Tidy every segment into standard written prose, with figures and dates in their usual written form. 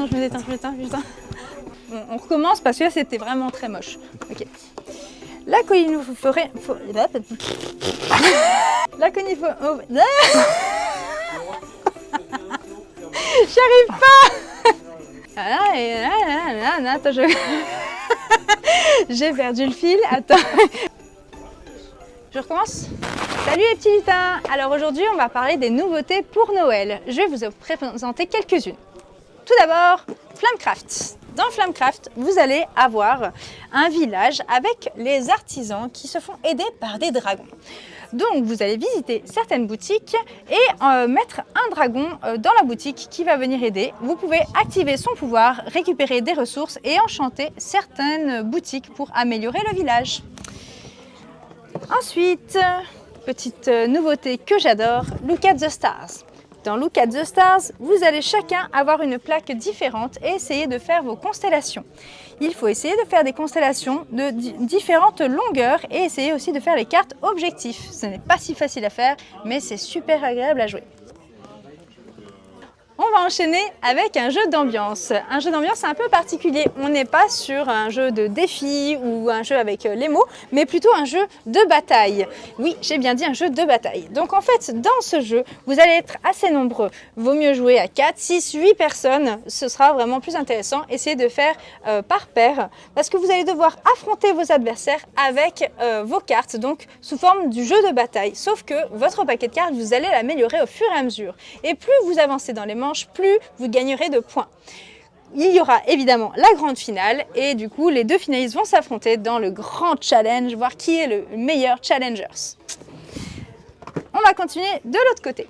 je me détends. Bon, on recommence parce que là c'était vraiment très moche. Ok. La coniférée... La coniférée... J'y arrive pas. Attends, j'ai perdu le fil. Attends. Je recommence. Salut les petits lutins. Alors aujourd'hui, on va parler des nouveautés pour Noël. Je vais vous en présenter quelques-unes. Tout d'abord, Flamecraft. Dans Flamecraft, vous allez avoir un village avec les artisans qui se font aider par des dragons. Donc vous allez visiter certaines boutiques et mettre un dragon dans la boutique qui va venir aider. Vous pouvez activer son pouvoir, récupérer des ressources et enchanter certaines boutiques pour améliorer le village. Ensuite, petite nouveauté que j'adore, Look at the Stars. Dans Look at the Stars, vous allez chacun avoir une plaque différente et essayer de faire vos constellations. Il faut essayer de faire des constellations de différentes longueurs et essayer aussi de faire les cartes objectifs. Ce n'est pas si facile à faire, mais c'est super agréable à jouer. On va enchaîner avec un jeu d'ambiance. Un jeu d'ambiance un peu particulier. On n'est pas sur un jeu de défi ou un jeu avec les mots, mais plutôt un jeu de bataille. Oui, j'ai bien dit un jeu de bataille. Donc en fait, dans ce jeu, vous allez être assez nombreux. Vaut mieux jouer à 4, 6, 8 personnes. Ce sera vraiment plus intéressant. Essayez de faire par paire, parce que vous allez devoir affronter vos adversaires avec vos cartes, donc sous forme du jeu de bataille. Sauf que votre paquet de cartes, vous allez l'améliorer au fur et à mesure. Et plus vous avancez dans les manches, plus vous gagnerez de points. Il y aura évidemment la grande finale et du coup les deux finalistes vont s'affronter dans le grand challenge, voir qui est le meilleur challengers. On va continuer de l'autre côté.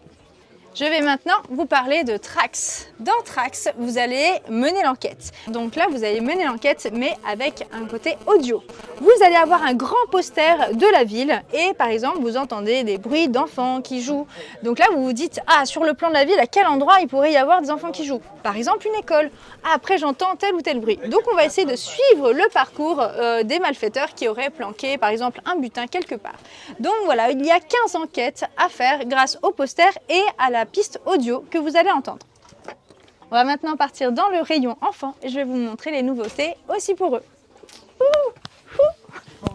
Je vais maintenant vous parler de Trax. Dans Trax, vous allez mener l'enquête. Donc là, vous allez mener l'enquête, mais avec un côté audio. Vous allez avoir un grand poster de la ville et par exemple, vous entendez des bruits d'enfants qui jouent. Donc là, vous vous dites, ah, sur le plan de la ville, à quel endroit il pourrait y avoir des enfants qui jouent? Par exemple, une école. Ah, après, j'entends tel ou tel bruit. Donc on va essayer de suivre le parcours des malfaiteurs qui auraient planqué, par exemple, un butin quelque part. Donc voilà, il y a 15 enquêtes à faire grâce au poster et à la piste audio que vous allez entendre. On va maintenant partir dans le rayon enfants et je vais vous montrer les nouveautés aussi pour eux.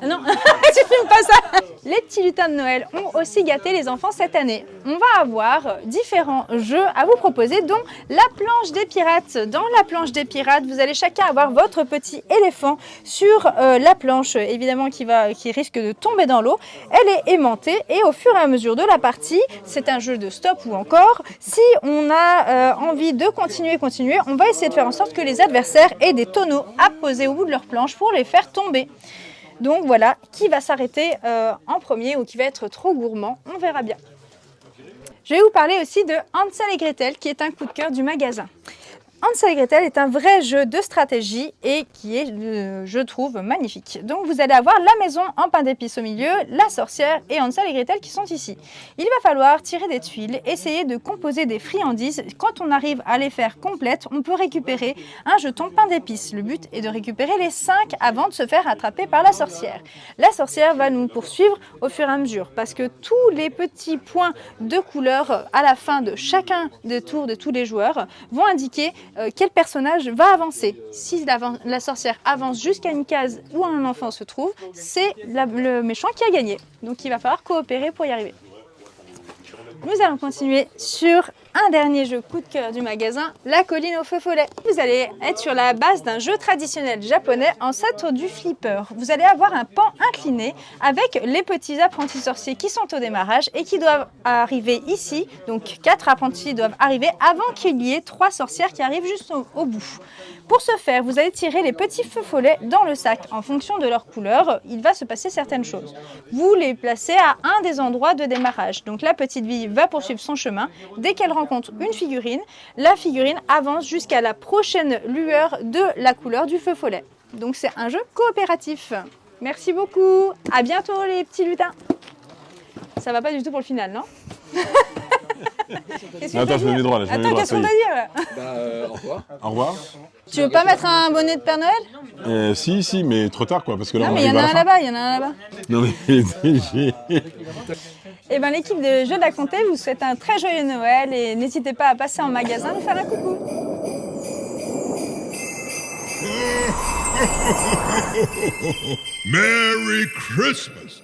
Non, tu filmes pas ça. Les petits lutins de Noël ont aussi gâté les enfants cette année. On va avoir différents jeux à vous proposer, dont la planche des pirates. Dans la planche des pirates, vous allez chacun avoir votre petit éléphant sur la planche, évidemment qui risque de tomber dans l'eau. Elle est aimantée et au fur et à mesure de la partie, c'est un jeu de stop ou encore, si on a envie de continuer, on va essayer de faire en sorte que les adversaires aient des tonneaux à poser au bout de leur planche pour les faire tomber. Donc voilà, qui va s'arrêter en premier ou qui va être trop gourmand, on verra bien. Je vais vous parler aussi de Hansel et Gretel, qui est un coup de cœur du magasin. Hansel et Gretel est un vrai jeu de stratégie et qui est, je trouve, magnifique. Donc vous allez avoir la maison en pain d'épices au milieu, la sorcière et Hansel et Gretel qui sont ici. Il va falloir tirer des tuiles, essayer de composer des friandises. Quand on arrive à les faire complètes, on peut récupérer un jeton pain d'épices. Le but est de récupérer les 5 avant de se faire attraper par la sorcière. La sorcière va nous poursuivre au fur et à mesure parce que tous les petits points de couleur à la fin de chacun des tours de tous les joueurs vont indiquer quel personnage va avancer. Si la sorcière avance jusqu'à une case où un enfant se trouve, c'est le méchant qui a gagné. Donc il va falloir coopérer pour y arriver. Nous allons continuer sur un dernier jeu coup de cœur du magasin, la colline au feu follet. Vous allez être sur la base d'un jeu traditionnel japonais ancêtre du flipper. Vous allez avoir un pan incliné avec les petits apprentis sorciers qui sont au démarrage et qui doivent arriver ici. Donc 4 apprentis doivent arriver avant qu'il y ait 3 sorcières qui arrivent juste au bout. Pour ce faire, vous allez tirer les petits feux follets dans le sac. En fonction de leur couleur, il va se passer certaines choses. Vous les placez à un des endroits de démarrage. Donc la petite bille va poursuivre son chemin. Dès qu'elle rencontre une figurine, la figurine avance jusqu'à la prochaine lueur de la couleur du feu follet. Donc c'est un jeu coopératif. Merci beaucoup. À bientôt les petits lutins. Ça va pas du tout pour le final, non? Attends, je me mets droit là. Attends, qu'est-ce qu'on t'a dit là? Au revoir. Au revoir. Tu veux pas mettre un bonnet de Père Noël? Si, mais trop tard quoi, parce que là non, on mais il y en arrive a à un la fin. là-bas, il y en a un là-bas. Non mais j'ai... Et ben l'équipe de Jeux de la Comté vous souhaite un très joyeux Noël et n'hésitez pas à passer en magasin nous faire un coucou. Merry Christmas.